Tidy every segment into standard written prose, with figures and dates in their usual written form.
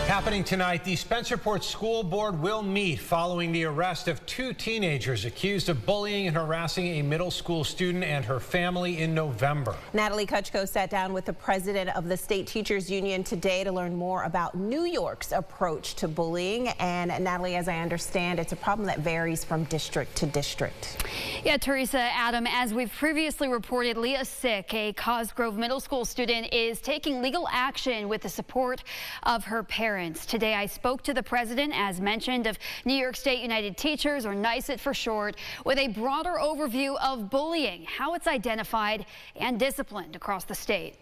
Happening tonight, the Spencerport School Board will meet following the arrest of two teenagers accused of bullying and harassing a middle school student and her family in November. Natalie Kutchko sat down with the president of the State Teachers Union today to learn more about New York's approach to bullying. And Natalie, as I understand, it's a problem that varies from district to district. Yeah, Teresa, Adam, as we've previously reported, Leah Sick, a Cosgrove Middle School student, is taking legal action with the support of her parents. Today, I spoke to the president, as mentioned, of New York State United Teachers, or NYSUT for short, with a broader overview of bullying, how it's identified and disciplined across the state.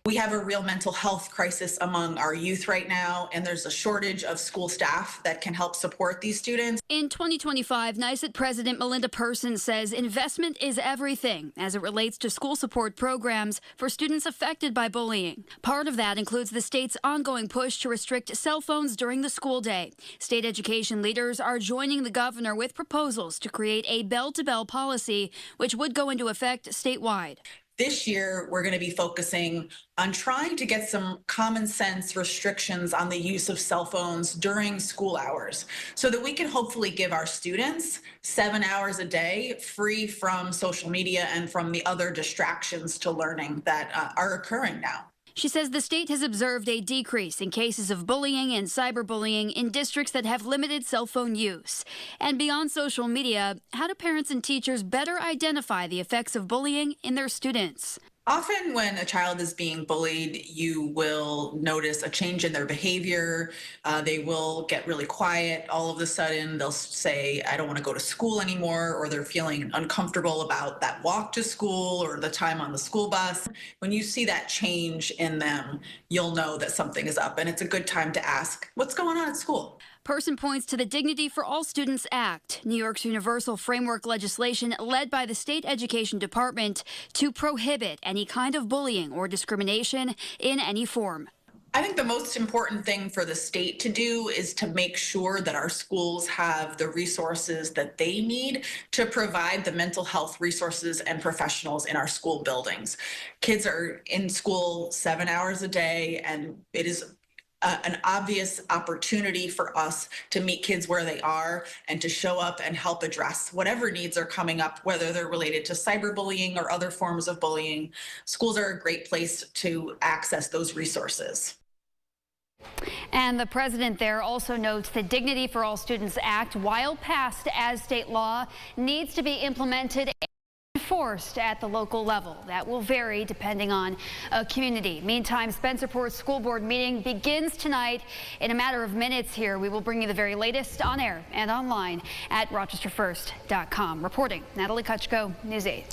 We have a real mental health crisis among our youth right now, and there's a shortage of school staff that can help support these students. In 2025, NYSUT President Melinda Person says investment is everything as it relates to school support programs for students affected by bullying. Part of that includes the state's ongoing push to restrict cell phones during the school day. State education leaders are joining the governor with proposals to create a bell-to-bell policy, which would go into effect statewide. This year, we're going to be focusing on trying to get some common sense restrictions on the use of cell phones during school hours so that we can hopefully give our students 7 hours a day free from social media and from the other distractions to learning that are occurring now. She says the state has observed a decrease in cases of bullying and cyberbullying in districts that have limited cell phone use. And beyond social media, how do parents and teachers better identify the effects of bullying in their students? Often when a child is being bullied, you will notice a change in their behavior. They will get really quiet. All of a sudden, they'll say, I don't want to go to school anymore, or they're feeling uncomfortable about that walk to school or the time on the school bus. When you see that change in them, you'll know that something is up, and it's a good time to ask, what's going on at school? Person points to the Dignity for All Students Act, New York's universal framework legislation led by the state education department to prohibit any kind of bullying or discrimination in any form. I think the most important thing for the state to do is to make sure that our schools have the resources that they need to provide the mental health resources and professionals in our school buildings. Kids are in school 7 hours a day, and it is an obvious opportunity for us to meet kids where they are and to show up and help address whatever needs are coming up, whether they're related to cyberbullying or other forms of bullying. Schools are a great place to access those resources. And the president there also notes the Dignity for All Students Act, while passed as state law, needs to be implemented and enforced at the local level. That will vary depending on a community. Meantime, Spencerport School Board meeting begins tonight. In a matter of minutes here, we will bring you the very latest on air and online at rochesterfirst.com. Reporting, Natalie Kutchko, News 8.